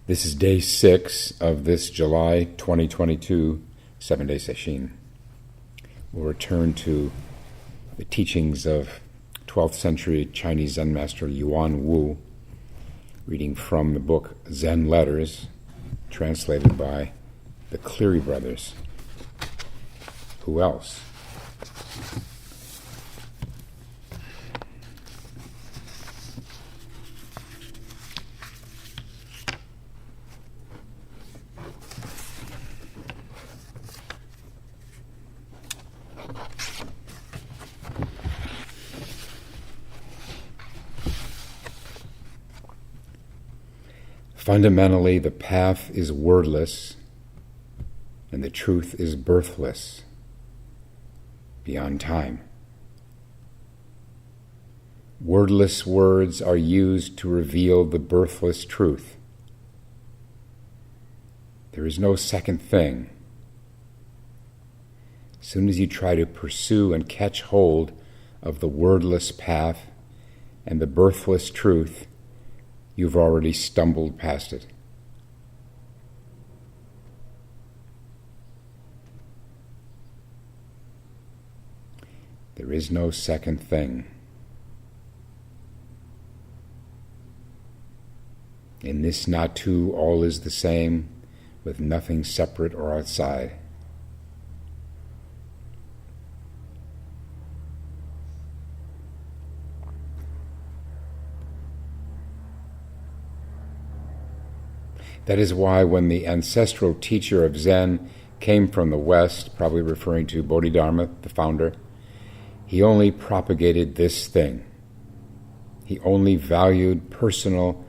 This is day 6 of this July 2022 7-day session. We'll return to the teachings of 12th century Chinese Zen master Yuanwu, reading from the book Zen Letters, translated by the Cleary brothers. Who else? Fundamentally, the path is wordless, and the truth is birthless, beyond time. Wordless words are used to reveal the birthless truth. There is no second thing. As soon as you try to pursue and catch hold of the wordless path and the birthless truth, you've already stumbled past it. There is no second thing. In this not two, all is the same, with nothing separate or outside. That is why when the ancestral teacher of Zen came from the West, probably referring to Bodhidharma, the founder, he only propagated this thing. He only valued personal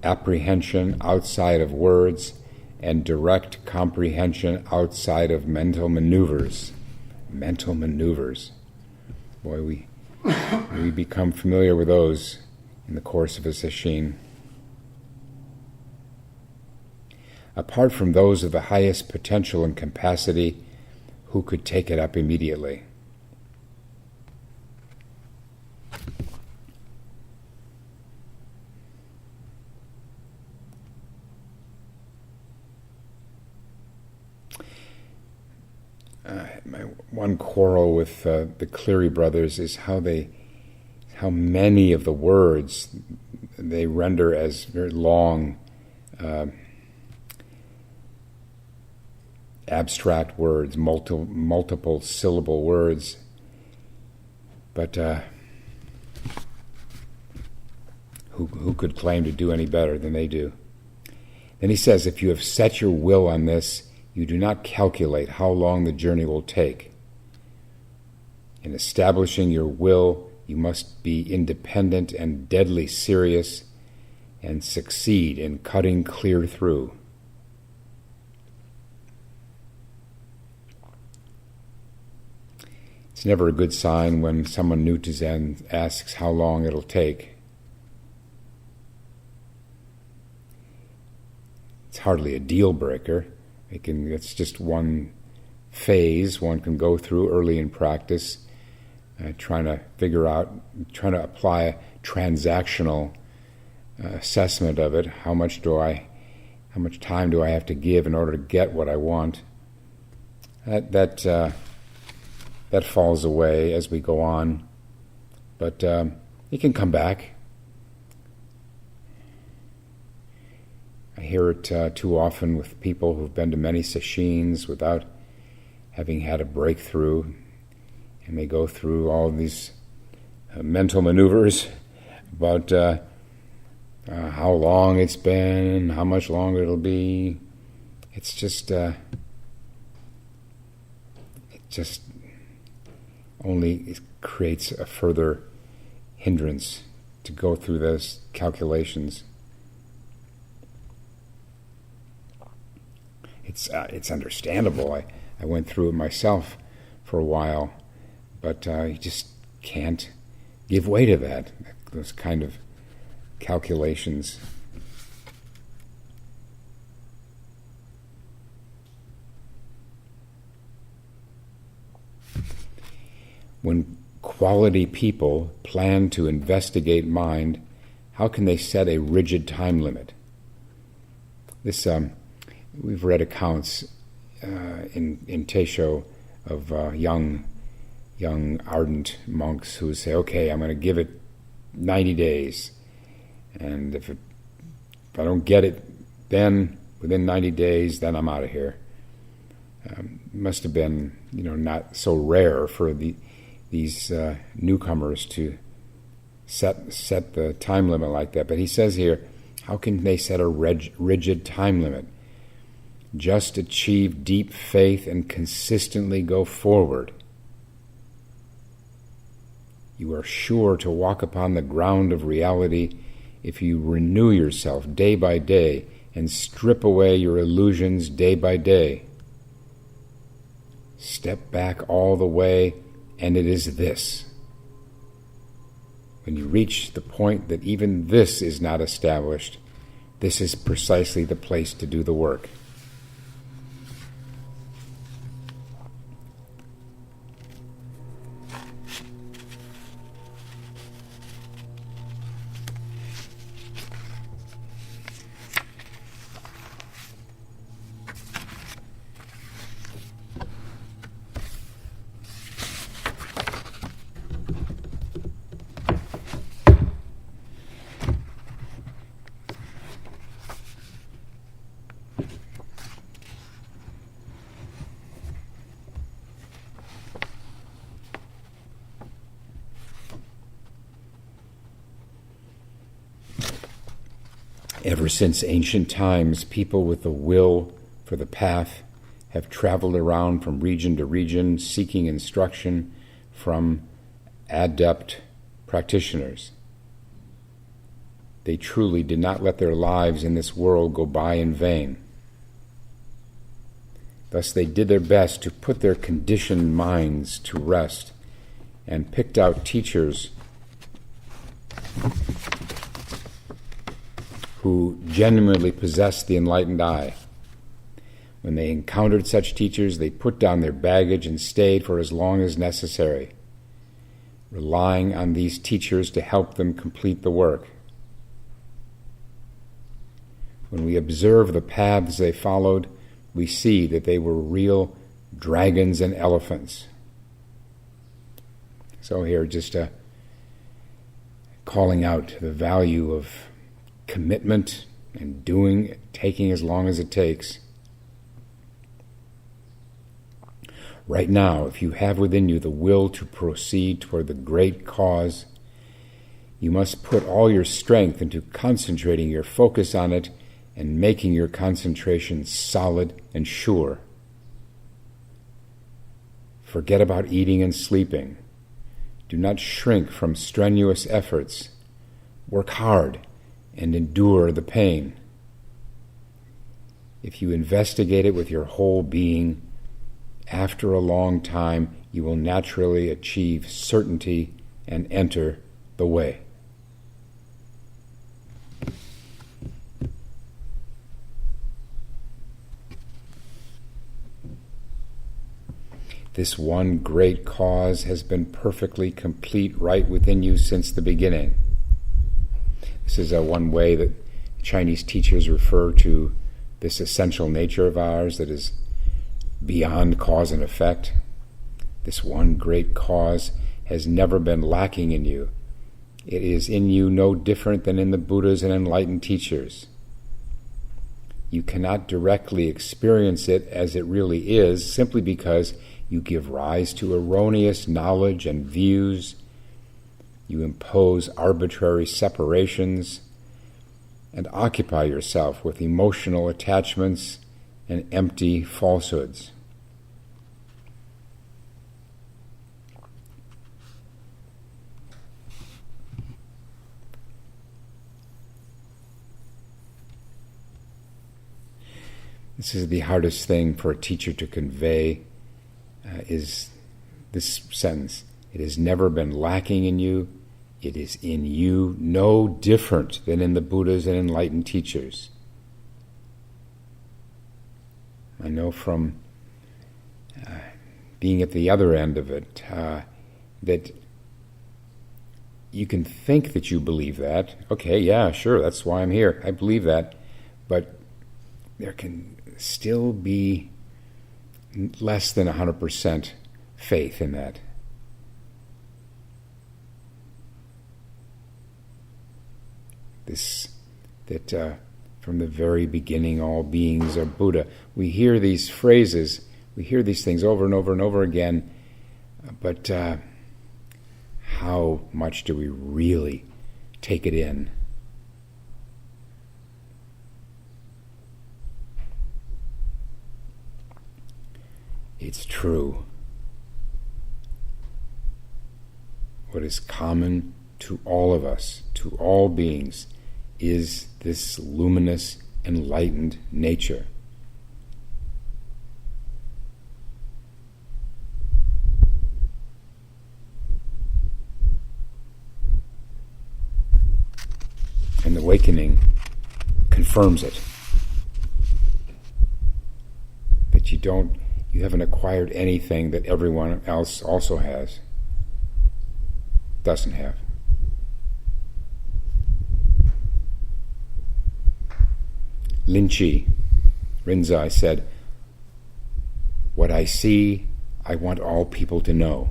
apprehension outside of words and direct comprehension outside of mental maneuvers. Mental maneuvers. Boy, we become familiar with those in the course of a session. Apart from those of the highest potential and capacity, who could take it up immediately? My one quarrel with the Cleary brothers is how many of the words they render as very long, abstract words, multiple syllable words, but who could claim to do any better than they do? Then he says, if you have set your will on this, you do not calculate how long the journey will take. In establishing your will, you must be independent and deadly serious and succeed in cutting clear through. It's never a good sign when someone new to Zen asks how long it'll take. It's hardly a deal breaker. It's just one phase one can go through early in practice, trying to apply a transactional assessment of it. How much time do I have to give in order to get what I want? That falls away as we go on, but it can come back. I hear it too often with people who've been to many sessions without having had a breakthrough, and they go through all these mental maneuvers about how long it's been, how much longer it'll be. It only creates a further hindrance to go through those calculations. It's understandable. I went through it myself for a while, but you just can't give way to those kind of calculations. When quality people plan to investigate mind, how can they set a rigid time limit? This we've read accounts in Teisho of young ardent monks who say, "Okay, I'm going to give it 90 days, and if I don't get it then within 90 days, then I'm out of here." Must have been, not so rare for these newcomers to set the time limit like that. But he says here, how can they set a rigid time limit? Just achieve deep faith and consistently go forward. You are sure to walk upon the ground of reality if you renew yourself day by day and strip away your illusions day by day. Step back all the way, and it is this. When you reach the point that even this is not established, this is precisely the place to do the work. Ever since ancient times, people with the will for the path have traveled around from region to region seeking instruction from adept practitioners. They truly did not let their lives in this world go by in vain. Thus they did their best to put their conditioned minds to rest and picked out teachers who genuinely possessed the enlightened eye. When they encountered such teachers, they put down their baggage and stayed for as long as necessary, relying on these teachers to help them complete the work. When we observe the paths they followed, we see that they were real dragons and elephants. So here, just calling out the value of commitment and taking as long as it takes. Right now, if you have within you the will to proceed toward the great cause, you must put all your strength into concentrating your focus on it and making your concentration solid and sure. Forget about eating and sleeping. Do not shrink from strenuous efforts. Work hard and endure the pain. If you investigate it with your whole being, after a long time you will naturally achieve certainty and enter the way. This one great cause has been perfectly complete right within you since the beginning. This is one way that Chinese teachers refer to this essential nature of ours that is beyond cause and effect. This one great cause has never been lacking in you. It is in you no different than in the Buddhas and enlightened teachers. You cannot directly experience it as it really is simply because you give rise to erroneous knowledge and views. You impose arbitrary separations and occupy yourself with emotional attachments and empty falsehoods. This is the hardest thing for a teacher to convey, is this sentence. It has never been lacking in you. It is in you no different than in the Buddhas and enlightened teachers. I know from being at the other end of it that you can think that you believe that. Okay, yeah, sure, that's why I'm here. I believe that. But there can still be less than 100% faith in that. That from the very beginning all beings are Buddha. We hear these phrases, we hear these things over and over and over again, but how much do we really take it in? It's true. What is common to all of us, to all beings, is this luminous, enlightened nature. And awakening confirms it. That you haven't acquired anything that everyone else also doesn't have. Rinzai said, "What I see, I want all people to know."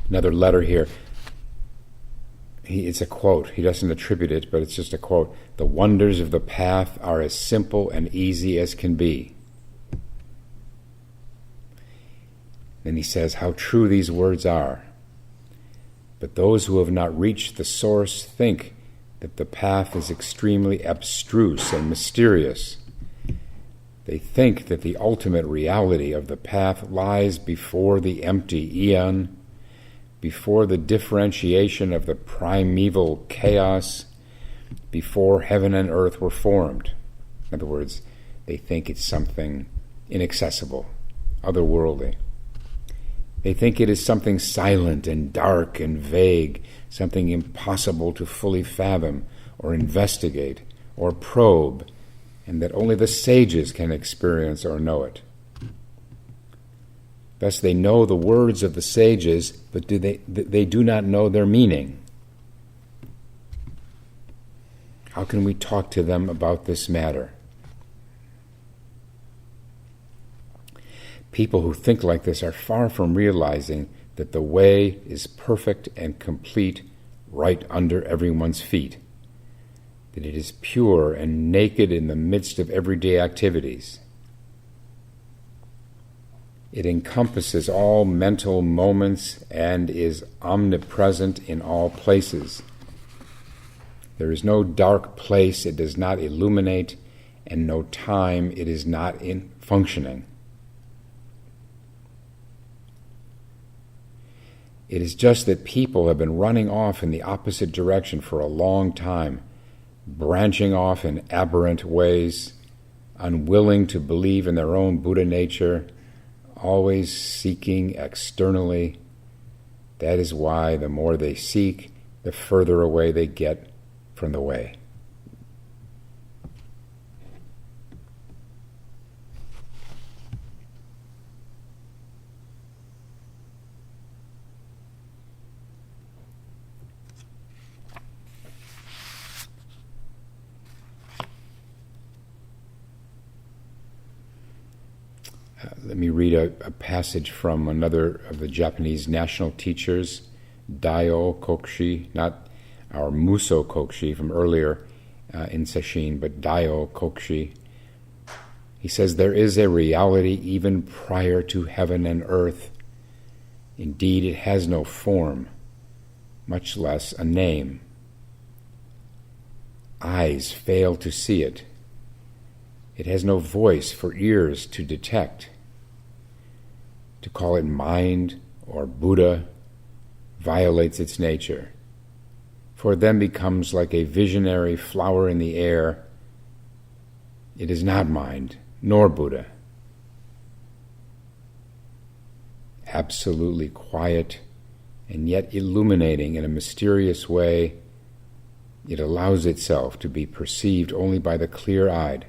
Another letter here. It's a quote. He doesn't attribute it, but it's just a quote. "The wonders of the path are as simple and easy as can be." Then he says how true these words are. "But those who have not reached the source think that the path is extremely abstruse and mysterious. They think that the ultimate reality of the path lies before the empty eon, before the differentiation of the primeval chaos, before heaven and earth were formed." In other words, they think it's something inaccessible, otherworldly. They think it is something silent and dark and vague, something impossible to fully fathom or investigate or probe, and that only the sages can experience or know it. Thus they know the words of the sages, but they do not know their meaning. How can we talk to them about this matter? People who think like this are far from realizing that the way is perfect and complete right under everyone's feet, that it is pure and naked in the midst of everyday activities. It encompasses all mental moments and is omnipresent in all places. There is no dark place it does not illuminate, and no time it is not in functioning. It is just that people have been running off in the opposite direction for a long time, branching off in aberrant ways, unwilling to believe in their own Buddha nature, always seeking externally. That is why the more they seek, the further away they get from the way. Let me read a passage from another of the Japanese national teachers, Daiyo Kokshi, not our Muso Kokshi from earlier in Sesshin, but Daiyo Kokshi. He says, "There is a reality even prior to heaven and earth. Indeed, it has no form, much less a name. Eyes fail to see it. It has no voice for ears to detect. To call it mind or Buddha violates its nature, for it then becomes like a visionary flower in the air. It is not mind, nor Buddha. Absolutely quiet and yet illuminating in a mysterious way, It allows itself to be perceived only by the clear-eyed.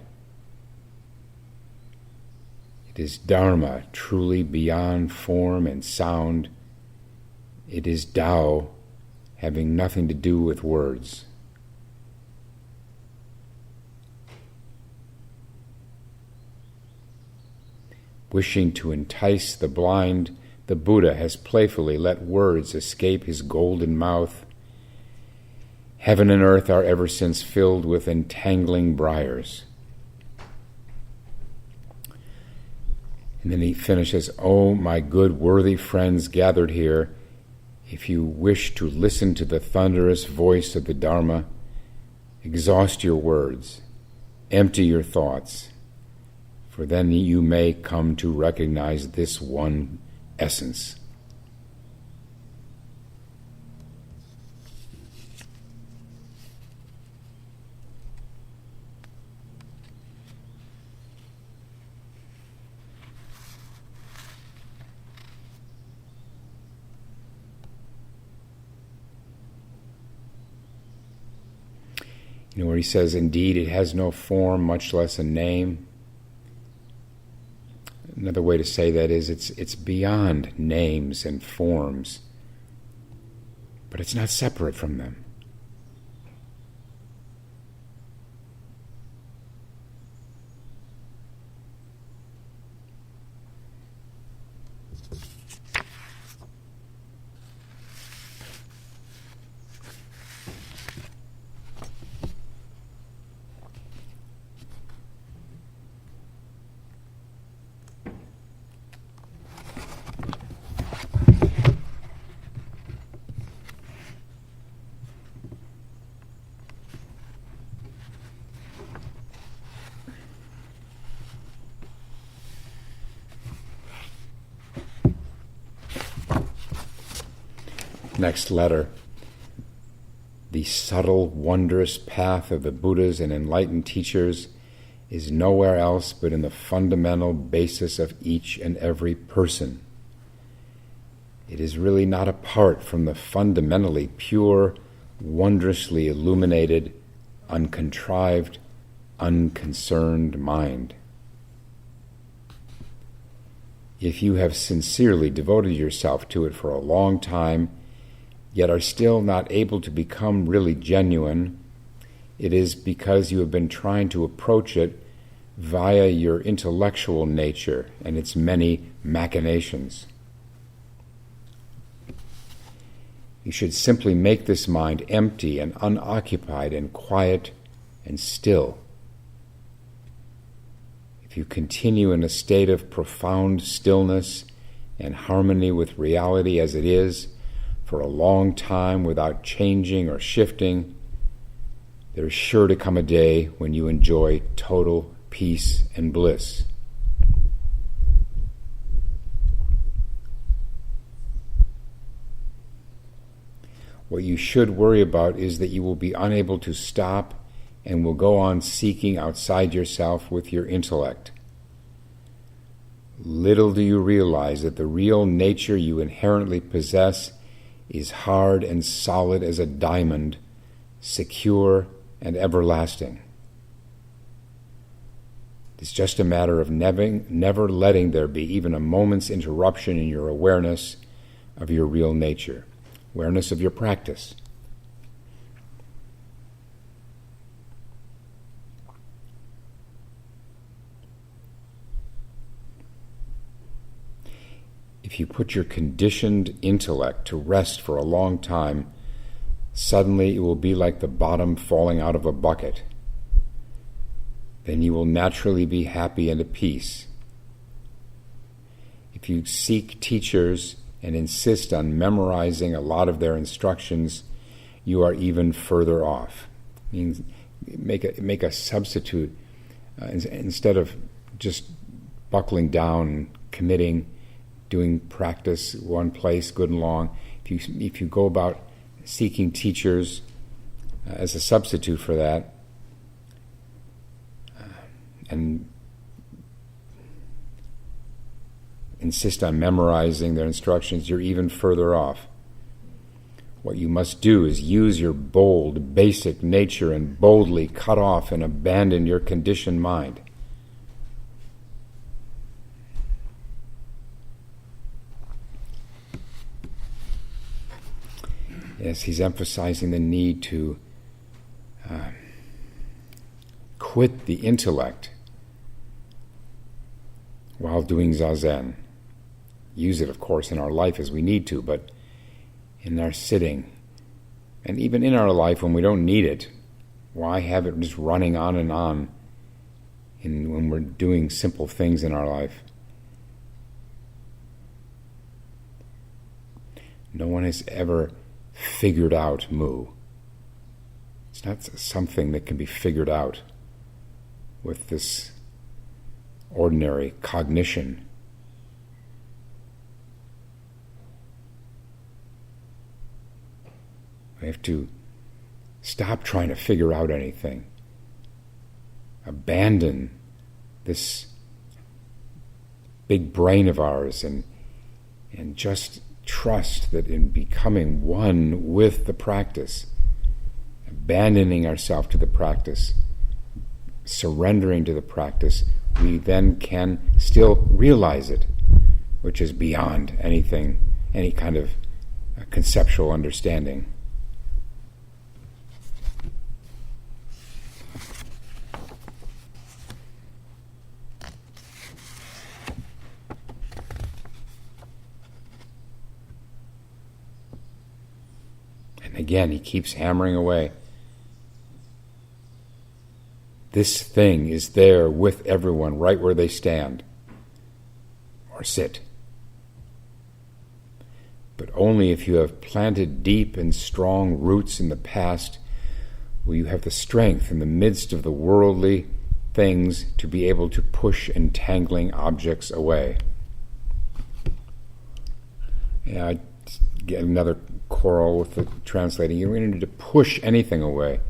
It is Dharma, truly beyond form and sound. It is Tao, having nothing to do with words. Wishing to entice the blind, the Buddha has playfully let words escape his golden mouth. Heaven and earth are ever since filled with entangling briars. And then he finishes, "Oh, my good, worthy friends gathered here, if you wish to listen to the thunderous voice of the Dharma, exhaust your words, empty your thoughts, for then you may come to recognize this one essence." Where he says, "Indeed, it has no form, much less a name." Another way to say that is it's beyond names and forms, but it's not separate from them. Next letter. The subtle, wondrous path of the Buddhas and enlightened teachers is nowhere else but in the fundamental basis of each and every person. It is really not apart from the fundamentally pure, wondrously illuminated, uncontrived, unconcerned mind. If you have sincerely devoted yourself to it for a long time, yet are still not able to become really genuine, it is because you have been trying to approach it via your intellectual nature and its many machinations. You should simply make this mind empty and unoccupied and quiet and still. If you continue in a state of profound stillness and harmony with reality as it is, for a long time without changing or shifting, there is sure to come a day when you enjoy total peace and bliss. What you should worry about is that you will be unable to stop and will go on seeking outside yourself with your intellect. Little do you realize that the real nature you inherently possess is hard and solid as a diamond, secure and everlasting. It's just a matter of never letting there be even a moment's interruption in your awareness of your real nature, awareness of your practice. If you put your conditioned intellect to rest for a long time, suddenly it will be like the bottom falling out of a bucket. Then you will naturally be happy and at peace. If you seek teachers and insist on memorizing a lot of their instructions, you are even further off. It means make a substitute instead of just buckling down and committing, doing practice one place good and long. If you go about seeking teachers as a substitute for that, and insist on memorizing their instructions, you're even further off. What you must do is use your bold, basic nature and boldly cut off and abandon your conditioned mind. Yes, he's emphasizing the need to quit the intellect while doing zazen. Use it, of course, in our life as we need to, but in our sitting, and even in our life when we don't need it, why have it just running on and on when we're doing simple things in our life? No one has ever figured out mu. It's not something that can be figured out with this ordinary cognition. We have to stop trying to figure out anything. Abandon this big brain of ours and just trust that in becoming one with the practice, abandoning ourselves to the practice, surrendering to the practice, we then can still realize it, which is beyond anything, any kind of conceptual understanding. Again, he keeps hammering away. This thing is there with everyone, right where they stand or sit. But only if you have planted deep and strong roots in the past will you have the strength in the midst of the worldly things to be able to push entangling objects away. Yeah, I get another quarrel with the translating. You don't need to push anything away.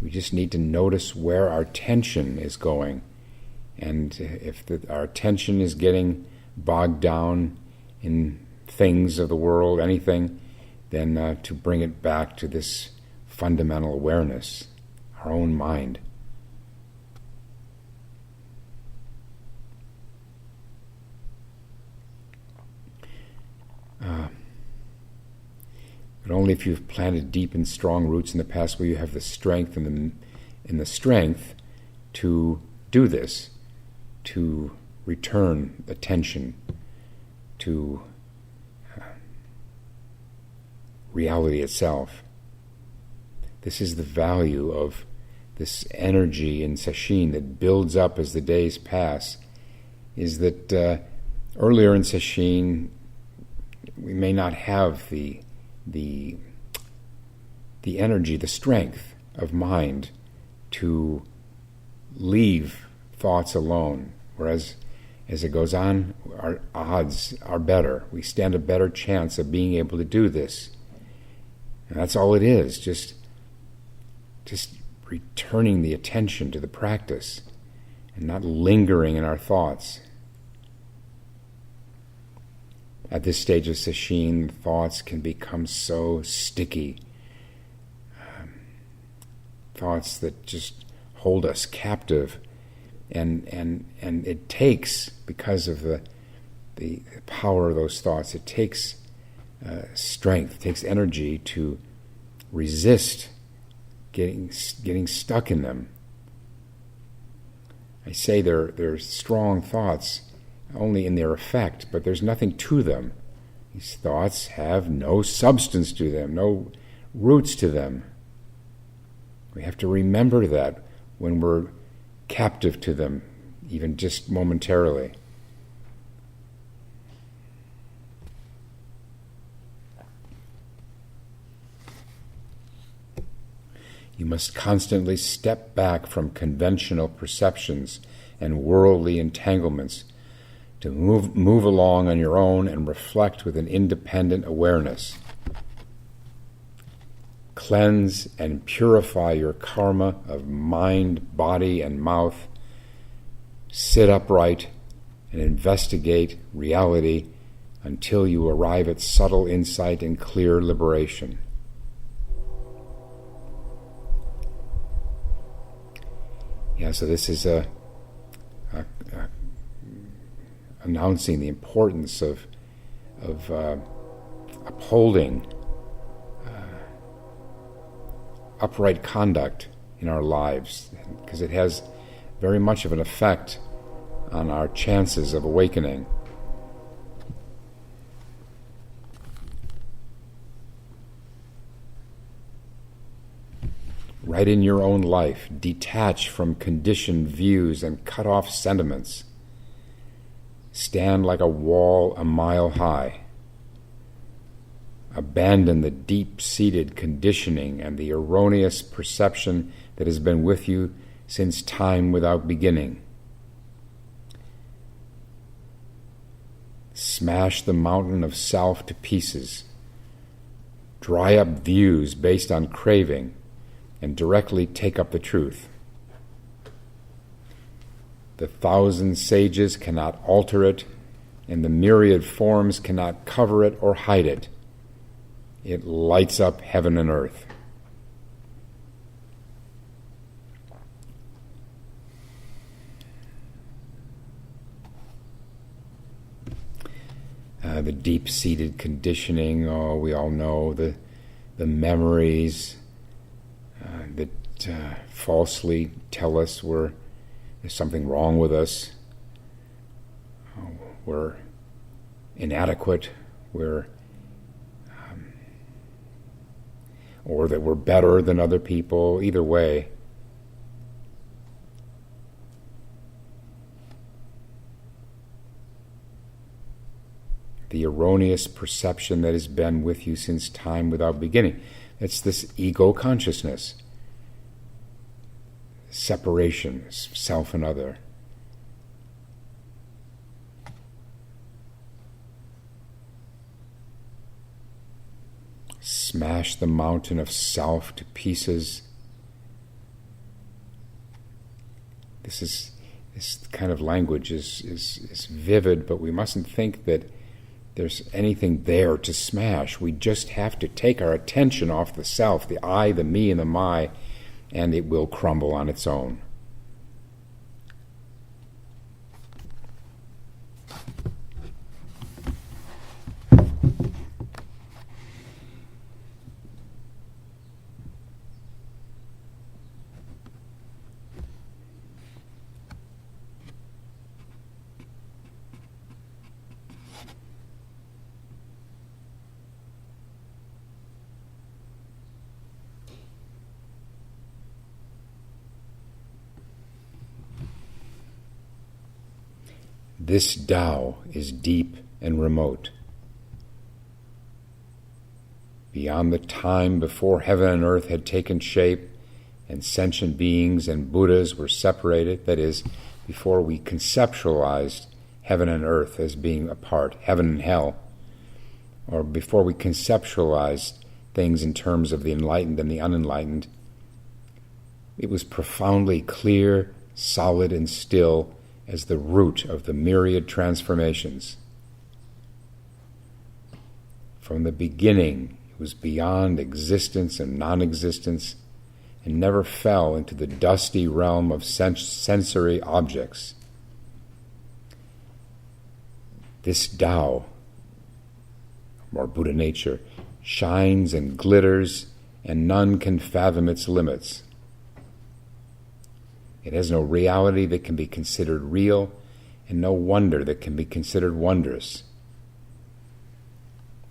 We just need to notice where our attention is going. And if our attention is getting bogged down in things of the world, anything, then to bring it back to this fundamental awareness, our own mind. But only if you've planted deep and strong roots in the past will you have the strength and the strength to do this, to return attention to reality itself. This is the value of this energy in sesshin that builds up as the days pass, is that earlier in sesshin we may not have the energy, the strength of mind to leave thoughts alone, whereas as it goes on, our odds are better. We stand a better chance of being able to do this. And that's all it is, just returning the attention to the practice and not lingering in our thoughts. At this stage of sesshin, thoughts can become so sticky. Thoughts that just hold us captive. And it takes, because of the power of those thoughts, it takes strength, it takes energy to resist getting stuck in them. I say they're strong thoughts only in their effect, but there's nothing to them. These thoughts have no substance to them, no roots to them. We have to remember that when we're captive to them, even just momentarily. You must constantly step back from conventional perceptions and worldly entanglements to move along on your own and reflect with an independent awareness. Cleanse and purify your karma of mind, body, and mouth. Sit upright and investigate reality until you arrive at subtle insight and clear liberation. Yeah, so this is announcing the importance of upholding upright conduct in our lives, because it has very much of an effect on our chances of awakening. Right in your own life, detach from conditioned views and cut off sentiments. Stand like a wall a mile high. Abandon the deep-seated conditioning and the erroneous perception that has been with you since time without beginning. Smash the mountain of self to pieces. Dry up views based on craving and directly take up the truth. The 1,000 sages cannot alter it, and the myriad forms cannot cover it or hide it. It lights up heaven and earth. The deep-seated conditioning, we all know the memories that falsely tell us there's something wrong with us, we're inadequate, or that we're better than other people. Either way, the erroneous perception that has been with you since time without beginning. It's this ego consciousness, separation, self and other. Smash the mountain of self to pieces. This kind of language is vivid, but we mustn't think that there's anything there to smash. We just have to take our attention off the self, the I, the me, and the my, and it will crumble on its own. This Tao is deep and remote. Beyond the time before heaven and earth had taken shape and sentient beings and Buddhas were separated, that is, before we conceptualized heaven and earth as being apart, heaven and hell, or before we conceptualized things in terms of the enlightened and the unenlightened, it was profoundly clear, solid, and still as the root of the myriad transformations. From the beginning, it was beyond existence and non-existence, and never fell into the dusty realm of sensory objects. This Tao, or Buddha nature, shines and glitters, and none can fathom its limits. It has no reality that can be considered real, and no wonder that can be considered wondrous.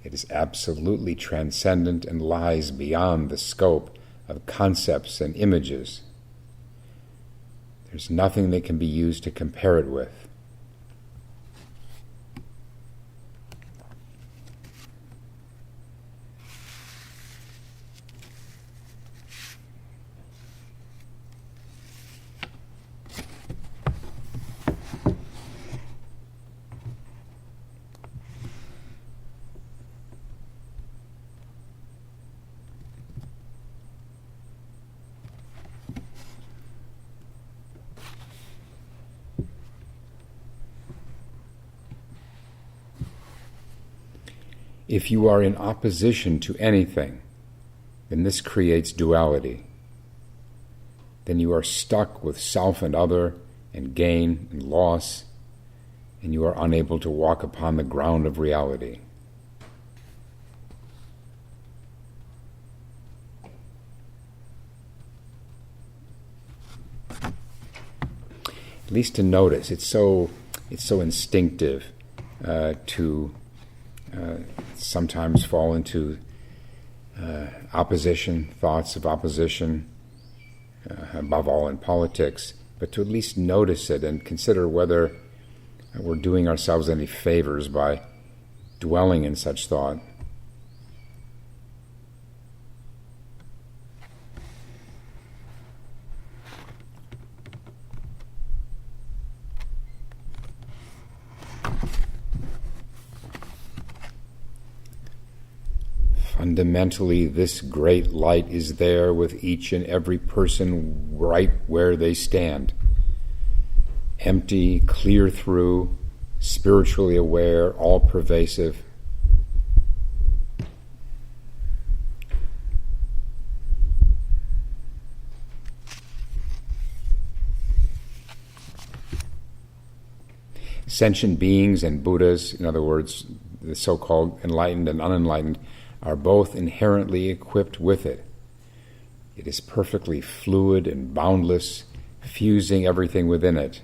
It is absolutely transcendent and lies beyond the scope of concepts and images. There's nothing that can be used to compare it with. If you are in opposition to anything, then this creates duality. Then you are stuck with self and other, and gain and loss, and you are unable to walk upon the ground of reality. At least to notice, it's so instinctive to sometimes fall into opposition, thoughts of opposition, above all in politics, but to at least notice it and consider whether we're doing ourselves any favors by dwelling in such thought. Fundamentally, this great light is there with each and every person right where they stand. Empty, clear through, spiritually aware, all-pervasive. Sentient beings and Buddhas, in other words, the so-called enlightened and unenlightened, are both inherently equipped with it. It is perfectly fluid and boundless, fusing everything within it.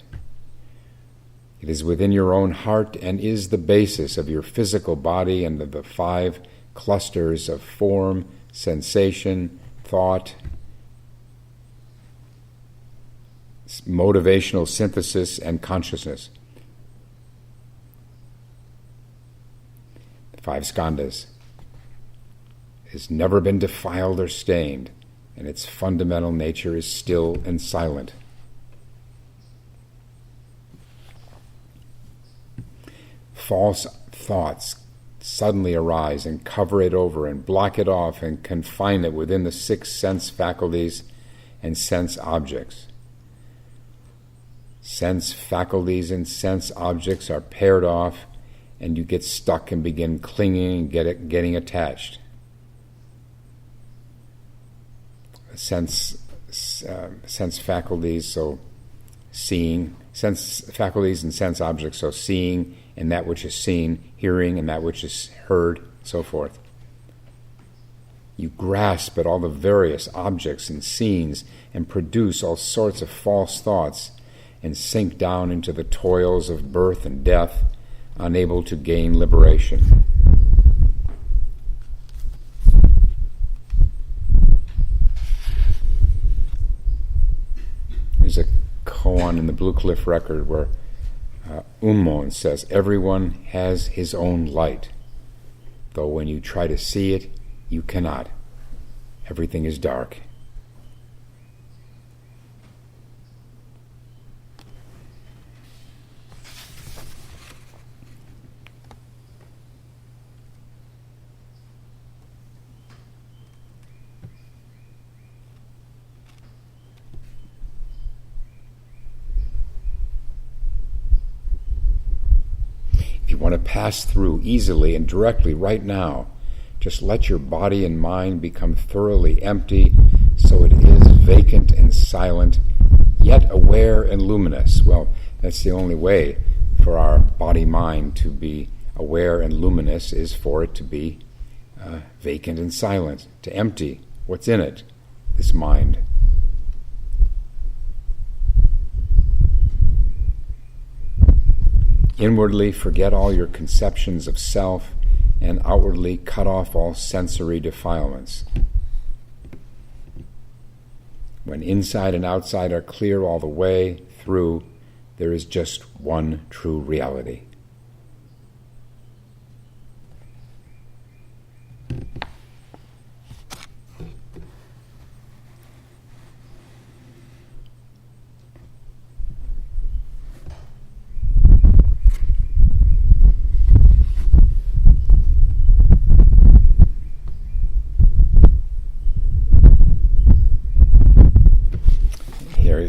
It is within your own heart and is the basis of your physical body and of the 5 clusters of form, sensation, thought, motivational synthesis, and consciousness. The 5 skandhas. Has never been defiled or stained, and its fundamental nature is still and silent. False thoughts suddenly arise and cover it over and block it off and confine it within the 6 sense faculties and sense objects. Sense faculties and sense objects are paired off, and you get stuck and begin clinging and getting attached. Sense faculties, so seeing, sense faculties and sense objects, so seeing and that which is seen, hearing and that which is heard, so forth. You grasp at all the various objects and scenes and produce all sorts of false thoughts and sink down into the toils of birth and death, unable to gain liberation. There's a koan in the Blue Cliff Record where Unmon says, everyone has his own light, though when you try to see it, you cannot. Everything is dark. If you want to pass through easily and directly right now, just let your body and mind become thoroughly empty so it is vacant and silent, yet aware and luminous. Well, that's the only way for our body-mind to be aware and luminous, is for it to be vacant and silent, to empty what's in it, this mind. Inwardly forget all your conceptions of self and outwardly cut off all sensory defilements. When inside and outside are clear all the way through, there is just one true reality.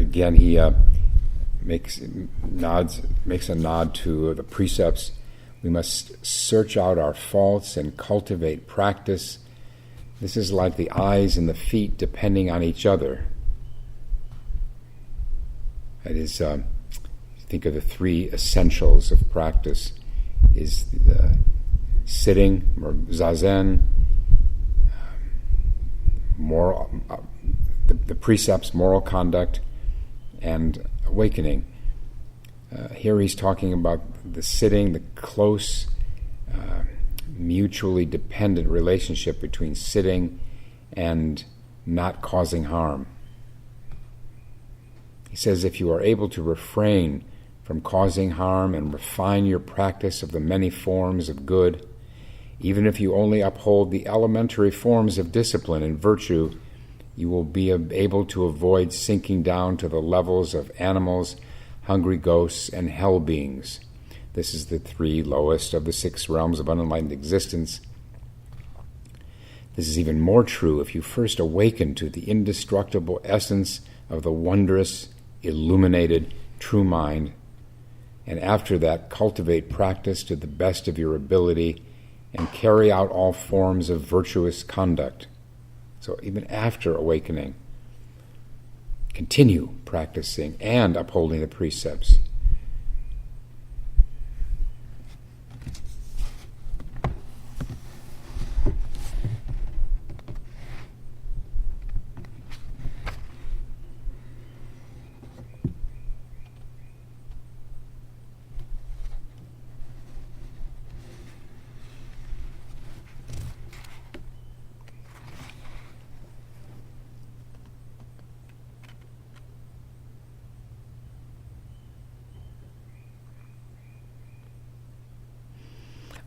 Again, he makes a nod to the precepts We must search out our faults and cultivate practice. This is like the eyes and the feet depending on each other. It is, think of the three essentials of practice, is the sitting, or zazen, moral, the precepts, moral conduct, and awakening. Here he's talking about the sitting, the close, mutually dependent relationship between sitting and not causing harm. He says if you are able to refrain from causing harm and refine your practice of the many forms of good, even if you only uphold the elementary forms of discipline and virtue, you will be able to avoid sinking down to the levels of animals, hungry ghosts, and hell beings. This is the three lowest of the 6 realms of unenlightened existence. This is even more true if you first awaken to the indestructible essence of the wondrous, illuminated, true mind, and after that cultivate practice to the best of your ability and carry out all forms of virtuous conduct. So even after awakening, continue practicing and upholding the precepts.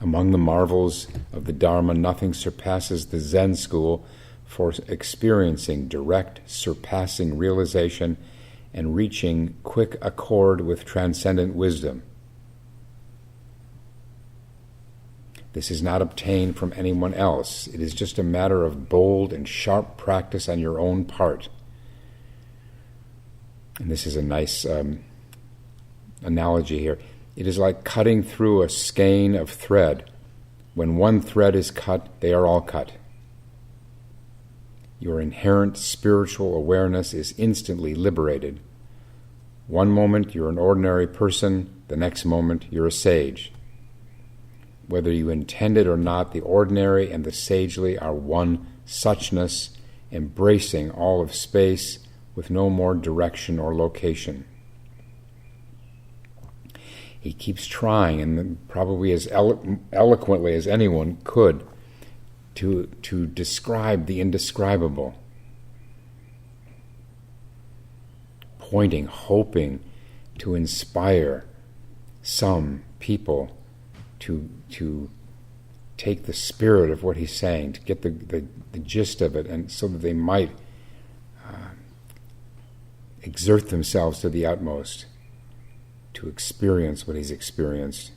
Among the marvels of the Dharma, nothing surpasses the Zen school for experiencing direct, surpassing realization and reaching quick accord with transcendent wisdom. This is not obtained from anyone else. It is just a matter of bold and sharp practice on your own part. And this is a nice analogy here. It is like cutting through a skein of thread. When one thread is cut, they are all cut. Your inherent spiritual awareness is instantly liberated. One moment you're an ordinary person, the next moment you're a sage. Whether you intend it or not, the ordinary and the sagely are one suchness, embracing all of space with no more direction or location. He keeps trying, and probably as eloquently as anyone could, to describe the indescribable, pointing, hoping to inspire some people to take the spirit of what he's saying, to get the gist of it, and so that they might exert themselves to the utmost to experience what he's experienced.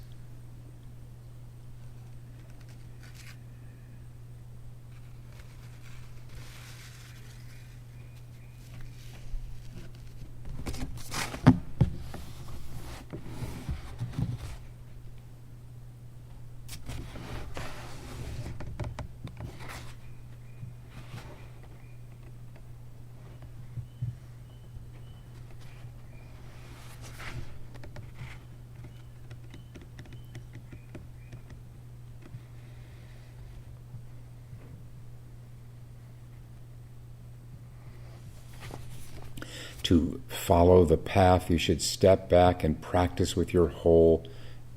To follow the path, you should step back and practice with your whole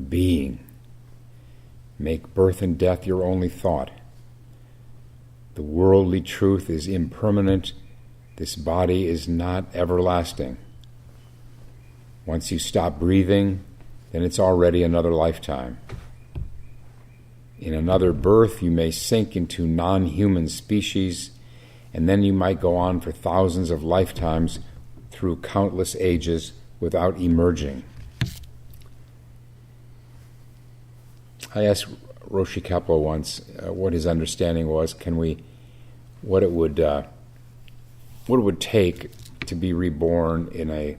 being. Make birth and death your only thought. The worldly truth is impermanent. This body is not everlasting. Once you stop breathing, then it's already another lifetime. In another birth, you may sink into non-human species, and then you might go on for thousands of lifetimes through countless ages without emerging. I asked Roshi Kapleau once what his understanding was. What it would take to be reborn in a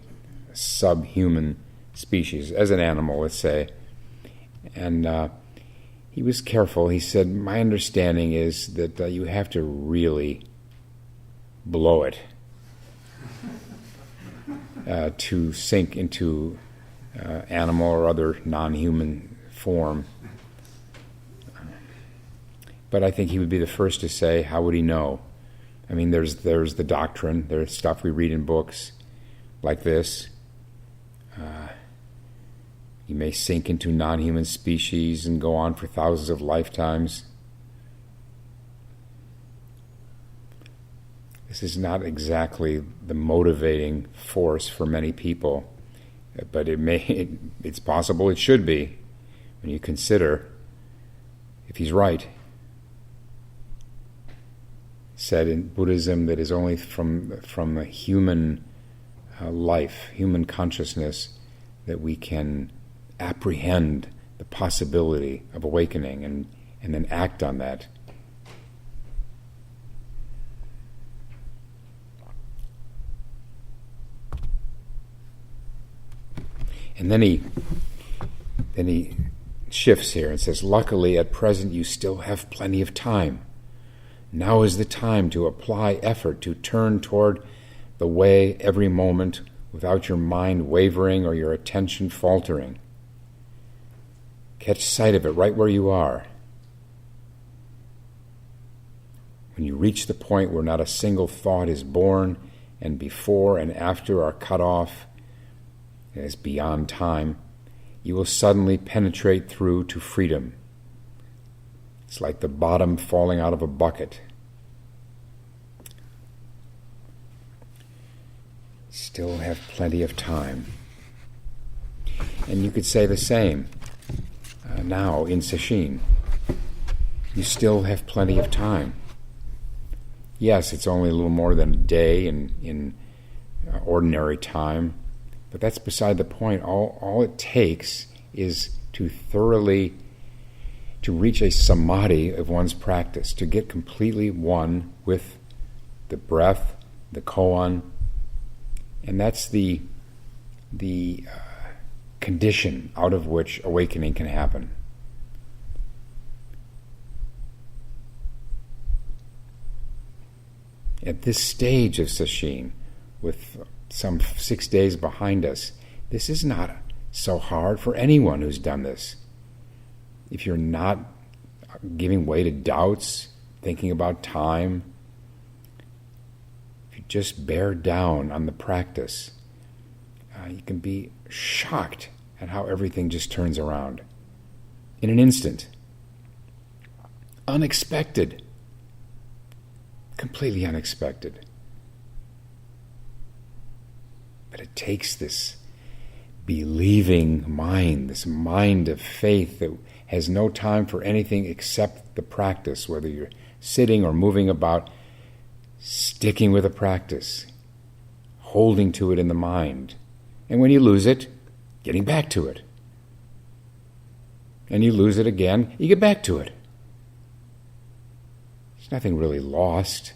subhuman species, as an animal, let's say, And he was careful. He said, my understanding is that you have to really blow it to sink into animal or other non-human form. But I think he would be the first to say, how would he know? I mean, there's the doctrine, there's stuff we read in books like this. You may sink into non-human species and go on for thousands of lifetimes. This is not exactly the motivating force for many people, but it's possible it should be when you consider if he's right. Said in Buddhism that is only from a human life, human consciousness, that we can apprehend the possibility of awakening and then act on that. And then he shifts here and says, luckily at present you still have plenty of time. Now is the time to apply effort to turn toward the way every moment without your mind wavering or your attention faltering. Catch sight of it right where you are. When you reach the point where not a single thought is born and before and after are cut off, as beyond time, you will suddenly penetrate through to freedom. It's like the bottom falling out of a bucket. Still have plenty of time. And you could say the same now in Sesshin. You still have plenty of time. Yes, it's only a little more than a day in ordinary time, but that's beside the point. All it takes is to reach a samadhi of one's practice, to get completely one with the breath, the koan, and that's the condition out of which awakening can happen. At this stage of Sesshin, with some 6 days behind us, this is not so hard for anyone who's done this. If you're not giving way to doubts, thinking about time, if you just bear down on the practice, you can be shocked at how everything just turns around in an instant. Unexpected. Completely unexpected. But it takes this believing mind, this mind of faith that has no time for anything except the practice, whether you're sitting or moving about, sticking with a practice, holding to it in the mind. And when you lose it, getting back to it. And you lose it again, you get back to it. There's nothing really lost,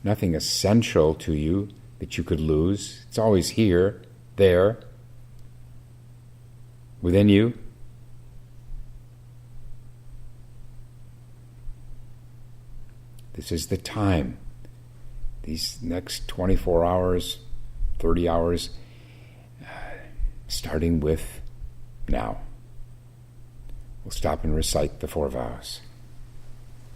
nothing essential to you that you could lose. It's always here, there, within you. This is the time. These next 24 hours, 30 hours, starting with now. We'll stop and recite the 4 vows.